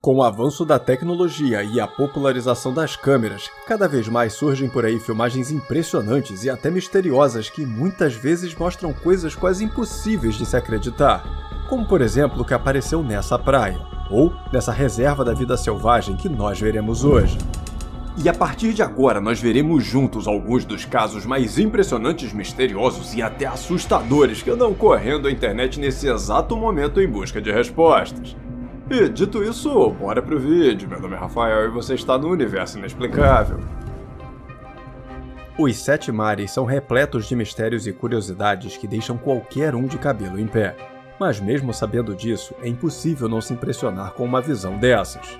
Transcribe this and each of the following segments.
Com o avanço da tecnologia e a popularização das câmeras, cada vez mais surgem por aí filmagens impressionantes e até misteriosas que muitas vezes mostram coisas quase impossíveis de se acreditar, como por exemplo o que apareceu nessa praia, ou nessa reserva da vida selvagem que nós veremos hoje. E a partir de agora nós veremos juntos alguns dos casos mais impressionantes, misteriosos e até assustadores que andam correndo a internet nesse exato momento em busca de respostas. E dito isso, bora pro vídeo. Meu nome é Rafael e você está no Universo Inexplicável. Os 7 mares são repletos de mistérios e curiosidades que deixam qualquer um de cabelo em pé. Mas mesmo sabendo disso, é impossível não se impressionar com uma visão dessas.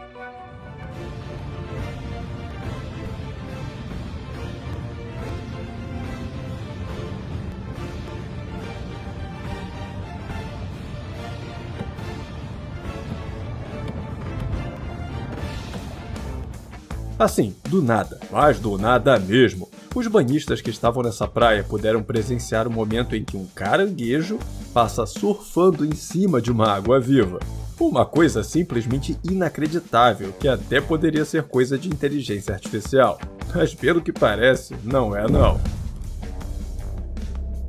Assim, do nada, mas do nada mesmo, os banhistas que estavam nessa praia puderam presenciar o momento em que um caranguejo passa surfando em cima de uma água-viva. Uma coisa simplesmente inacreditável, que até poderia ser coisa de inteligência artificial. Mas pelo que parece, não é não.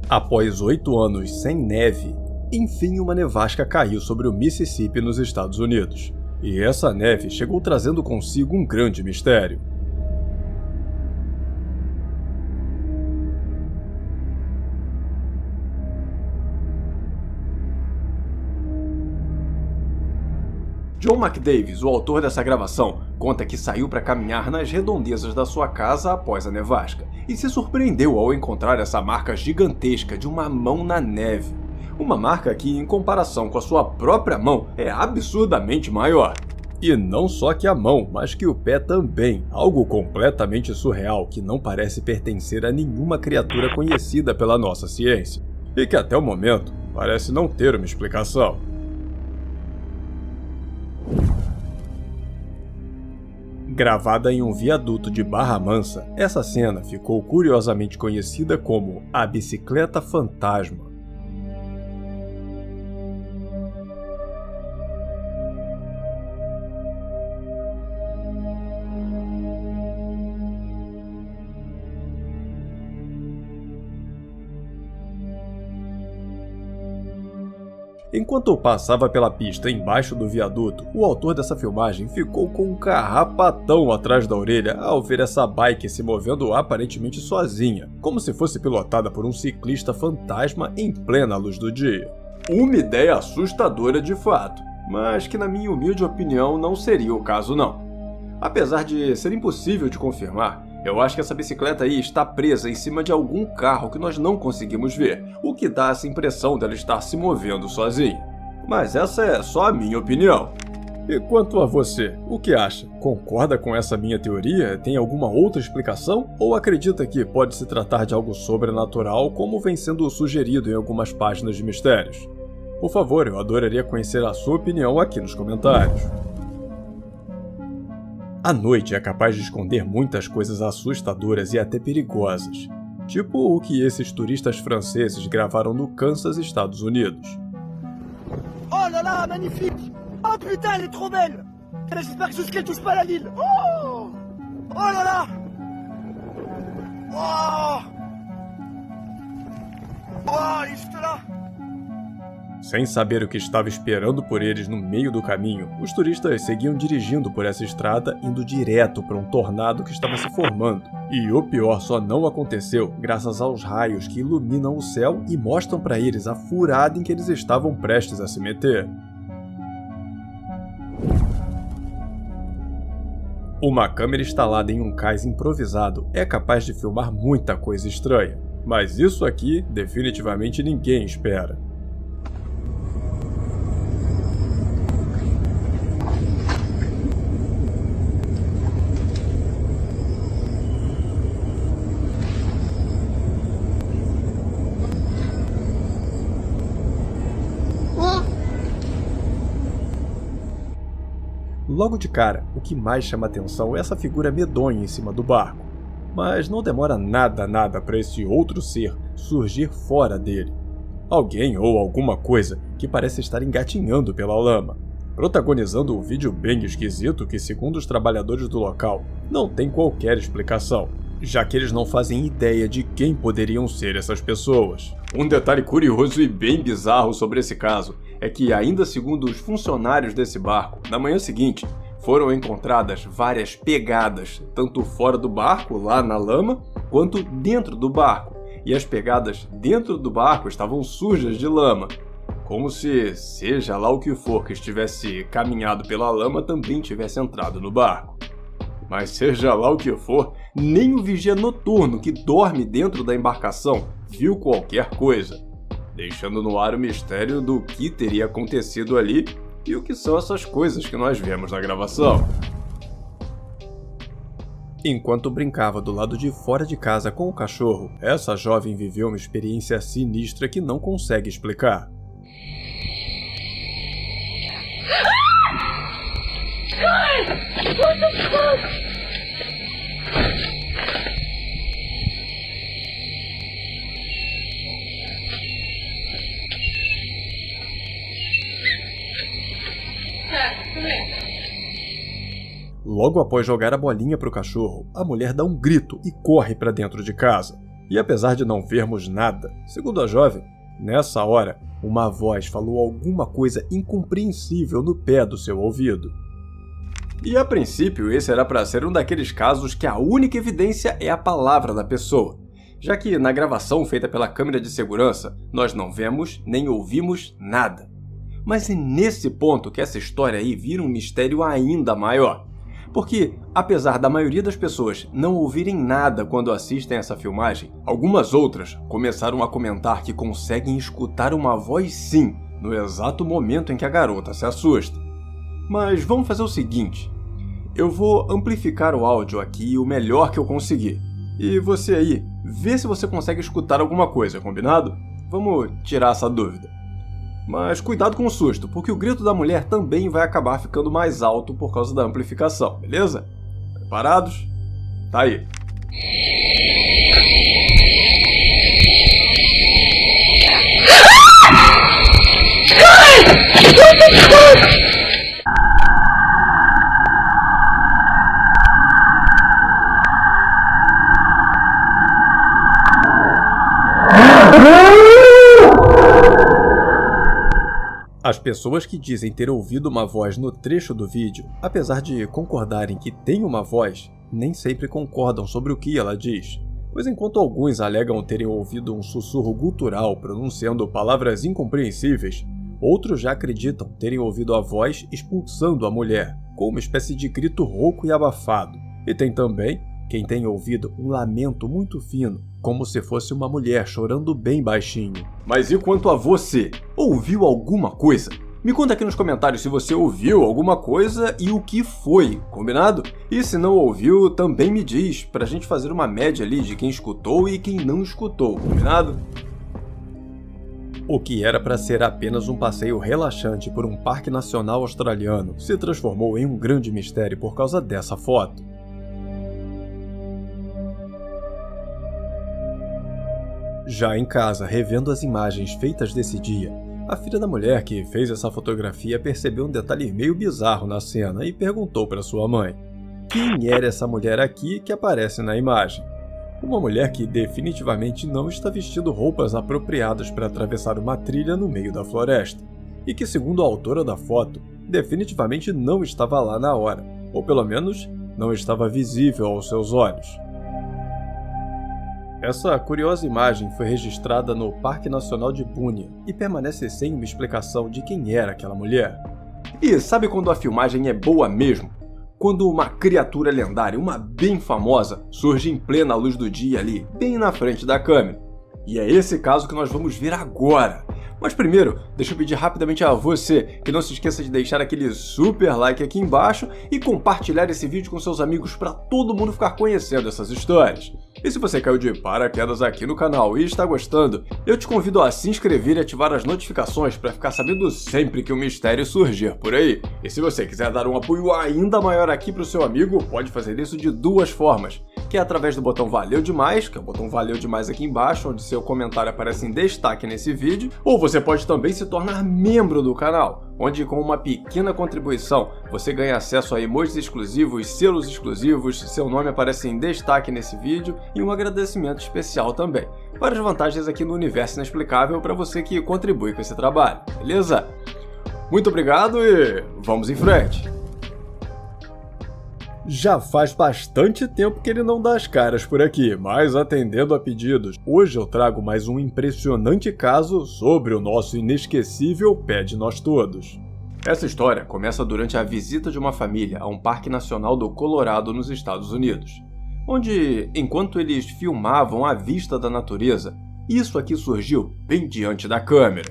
Após 8 anos sem neve, enfim uma nevasca caiu sobre o Mississippi nos Estados Unidos. E essa neve chegou trazendo consigo um grande mistério. John McDavis, o autor dessa gravação, conta que saiu para caminhar nas redondezas da sua casa após a nevasca e se surpreendeu ao encontrar essa marca gigantesca de uma mão na neve. Uma marca que, em comparação com a sua própria mão, é absurdamente maior. E não só que a mão, mas que o pé também, algo completamente surreal que não parece pertencer a nenhuma criatura conhecida pela nossa ciência, e que até o momento parece não ter uma explicação. Gravada em um viaduto de Barra Mansa, essa cena ficou curiosamente conhecida como a bicicleta fantasma. Enquanto eu passava pela pista embaixo do viaduto, o autor dessa filmagem ficou com um carrapatão atrás da orelha ao ver essa bike se movendo aparentemente sozinha, como se fosse pilotada por um ciclista fantasma em plena luz do dia. Uma ideia assustadora de fato, mas que na minha humilde opinião não seria o caso não. Apesar de ser impossível de confirmar, eu acho que essa bicicleta aí está presa em cima de algum carro que nós não conseguimos ver, o que dá essa impressão dela estar se movendo sozinha. Mas essa é só a minha opinião. E quanto a você, o que acha? Concorda com essa minha teoria? Tem alguma outra explicação? Ou acredita que pode se tratar de algo sobrenatural, como vem sendo sugerido em algumas páginas de mistérios? Por favor, eu adoraria conhecer a sua opinião aqui nos comentários. A noite é capaz de esconder muitas coisas assustadoras e até perigosas, tipo o que esses turistas franceses gravaram no Kansas, Estados Unidos. Oh là là, magnifique! Oh putain, elle est trop belle! J'espère que qu'elle touche pas la ville! Oh! Oh là là! Oh! Oh, isto lá! Sem saber o que estava esperando por eles no meio do caminho, os turistas seguiam dirigindo por essa estrada, indo direto para um tornado que estava se formando. E o pior só não aconteceu graças aos raios que iluminam o céu e mostram para eles a furada em que eles estavam prestes a se meter. Uma câmera instalada em um cais improvisado é capaz de filmar muita coisa estranha, mas isso aqui definitivamente ninguém espera. Logo de cara, o que mais chama atenção é essa figura medonha em cima do barco. Mas não demora nada para esse outro ser surgir fora dele. Alguém ou alguma coisa que parece estar engatinhando pela lama. protagonizando um vídeo bem esquisito que, segundo os trabalhadores do local, não tem qualquer explicação, já que eles não fazem ideia de quem poderiam ser essas pessoas. Um detalhe curioso e bem bizarro sobre esse caso é que, ainda segundo os funcionários desse barco, na manhã seguinte, foram encontradas várias pegadas, tanto fora do barco, lá na lama, quanto dentro do barco. E as pegadas dentro do barco estavam sujas de lama, como se, seja lá o que for que estivesse caminhado pela lama, também tivesse entrado no barco. Mas seja lá o que for, nem o vigia noturno que dorme dentro da embarcação viu qualquer coisa, deixando no ar o mistério do que teria acontecido ali e o que são essas coisas que nós vemos na gravação. Enquanto brincava do lado de fora de casa com o cachorro, essa jovem viveu uma experiência sinistra que não consegue explicar. What the fuck? Logo após jogar a bolinha para o cachorro, a mulher dá um grito e corre para dentro de casa. E apesar de não vermos nada, segundo a jovem, nessa hora, uma voz falou alguma coisa incompreensível no pé do seu ouvido. E a princípio esse era para ser um daqueles casos que a única evidência é a palavra da pessoa, já que na gravação feita pela câmera de segurança nós não vemos nem ouvimos nada. Mas é nesse ponto que essa história aí vira um mistério ainda maior. Porque, apesar da maioria das pessoas não ouvirem nada quando assistem essa filmagem, algumas outras começaram a comentar que conseguem escutar uma voz sim, no exato momento em que a garota se assusta. Mas vamos fazer o seguinte, eu vou amplificar o áudio aqui o melhor que eu conseguir. E você aí, vê se você consegue escutar alguma coisa, combinado? Vamos tirar essa dúvida. Mas cuidado com o susto, porque o grito da mulher também vai acabar ficando mais alto por causa da amplificação, beleza? Preparados? Tá aí. As pessoas que dizem ter ouvido uma voz no trecho do vídeo, apesar de concordarem que tem uma voz, nem sempre concordam sobre o que ela diz. Pois enquanto alguns alegam terem ouvido um sussurro gutural pronunciando palavras incompreensíveis, outros já acreditam terem ouvido a voz expulsando a mulher, com uma espécie de grito rouco e abafado. E tem também quem tem ouvido um lamento muito fino, como se fosse uma mulher chorando bem baixinho. Mas e quanto a você? Ouviu alguma coisa? Me conta aqui nos comentários se você ouviu alguma coisa e o que foi, combinado? E se não ouviu, também me diz, pra gente fazer uma média ali de quem escutou e quem não escutou, combinado? O que era para ser apenas um passeio relaxante por um parque nacional australiano se transformou em um grande mistério por causa dessa foto. Já em casa, revendo as imagens feitas desse dia, a filha da mulher que fez essa fotografia percebeu um detalhe meio bizarro na cena e perguntou para sua mãe: quem era essa mulher aqui que aparece na imagem? Uma mulher que definitivamente não está vestindo roupas apropriadas para atravessar uma trilha no meio da floresta, e que, segundo a autora da foto, definitivamente não estava lá na hora, ou pelo menos não estava visível aos seus olhos. Essa curiosa imagem foi registrada no Parque Nacional de Bunya e permanece sem uma explicação de quem era aquela mulher. E sabe quando a filmagem é boa mesmo? Quando uma criatura lendária, uma bem famosa, surge em plena luz do dia ali, bem na frente da câmera. E é esse caso que nós vamos ver agora. Mas primeiro, deixa eu pedir rapidamente a você que não se esqueça de deixar aquele super like aqui embaixo e compartilhar esse vídeo com seus amigos para todo mundo ficar conhecendo essas histórias. E se você caiu de paraquedas aqui no canal e está gostando, eu te convido a se inscrever e ativar as notificações para ficar sabendo sempre que um mistério surgir por aí. E se você quiser dar um apoio ainda maior aqui para o seu amigo, pode fazer isso de duas formas, que é através do botão Valeu Demais, que é o botão Valeu Demais aqui embaixo, onde seu comentário aparece em destaque nesse vídeo, ou você pode também se tornar membro do canal, onde com uma pequena contribuição você ganha acesso a emojis exclusivos, selos exclusivos, seu nome aparece em destaque nesse vídeo e um agradecimento especial também. Várias vantagens aqui no Universo Inexplicável para você que contribui com esse trabalho, beleza? Muito obrigado e vamos em frente! Já faz bastante tempo que ele não dá as caras por aqui, mas atendendo a pedidos, hoje eu trago mais um impressionante caso sobre o nosso inesquecível Pé de Nós Todos. Essa história começa durante a visita de uma família a um parque nacional do Colorado nos Estados Unidos, onde, enquanto eles filmavam a vista da natureza, isso aqui surgiu bem diante da câmera.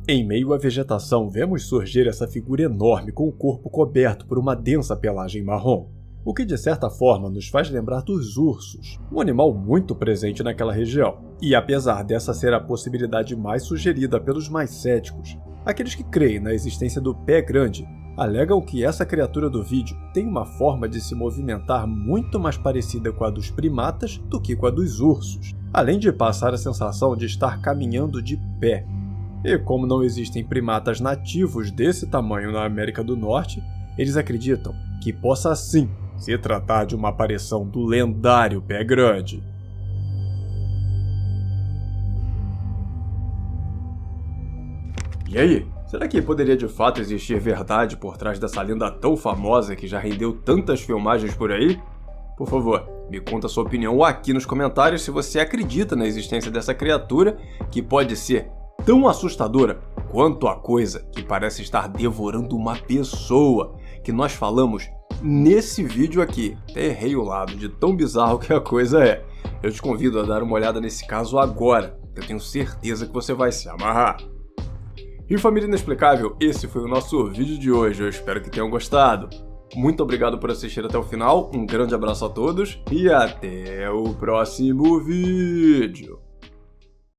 Em meio à vegetação, vemos surgir essa figura enorme com o corpo coberto por uma densa pelagem marrom, o que de certa forma nos faz lembrar dos ursos, um animal muito presente naquela região. E apesar dessa ser a possibilidade mais sugerida pelos mais céticos, aqueles que creem na existência do pé grande alegam que essa criatura do vídeo tem uma forma de se movimentar muito mais parecida com a dos primatas do que com a dos ursos, além de passar a sensação de estar caminhando de pé. E como não existem primatas nativos desse tamanho na América do Norte, eles acreditam que possa sim se tratar de uma aparição do lendário Pé Grande. E aí, será que poderia de fato existir verdade por trás dessa lenda tão famosa que já rendeu tantas filmagens por aí? Por favor, me conta a sua opinião aqui nos comentários se você acredita na existência dessa criatura que pode ser tão assustadora quanto a coisa que parece estar devorando uma pessoa que nós falamos nesse vídeo aqui. Até errei o lado de tão bizarro que a coisa é. Eu te convido a dar uma olhada nesse caso agora, eu tenho certeza que você vai se amarrar. E família inexplicável, esse foi o nosso vídeo de hoje, eu espero que tenham gostado. Muito obrigado por assistir até o final, um grande abraço a todos e até o próximo vídeo.